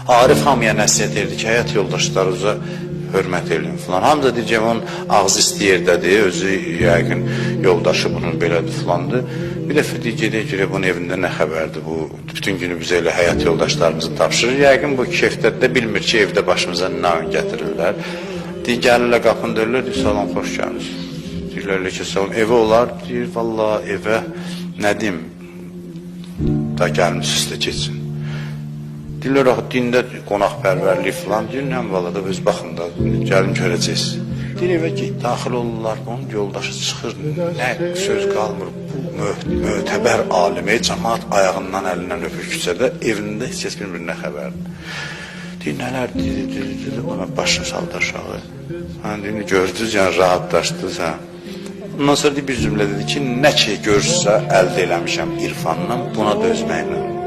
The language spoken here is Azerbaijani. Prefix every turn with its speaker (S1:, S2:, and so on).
S1: Arif hamıya nəsiyyət edirdi ki, həyat yoldaşlarınıza hörmət edin filan. Hamı da deyəcəm, onun ağzı istəyirdədir, özü yəqin yoldaşı bunun belədir filandır. Bir dəfə gedək bunun evində nə xəbərdir bu, bütün günü bizə elə həyat yoldaşlarımızı tapşırır. Yəqin bu keyfdətdə bilmir ki, evdə başımıza nə gətirirlər. Deyir, gəlirlər, qapını dörürlər, deyir, salam, xoş gəlmişsiniz. Deyirlər ki, salam, evə olar, deyir, valla evə nə deyim, da gəlmişsiniz də keçsin. Deyirlər, dində qonaqpərvərlik filan, deyir, nə valla da öz baxımda, gəlin görəcəyiz. Deyir, evə ki, daxil olurlar, onun yoldaşı çıxır, nə söz qalmır, bu mötəbər alimi, cəmaat ayağından, əlindən öpür küçədə, evində heç kəs bilmir nə xəbərdir. Deyir, nələr deyir, ona başını saldı aşağı. Deyir, gördünüz, yəni rahatlaşdınız, hə. Ondan sonra bir cümlə dedi ki, nə ki görürsə əldə eləmişəm irfandan, buna dözməklə.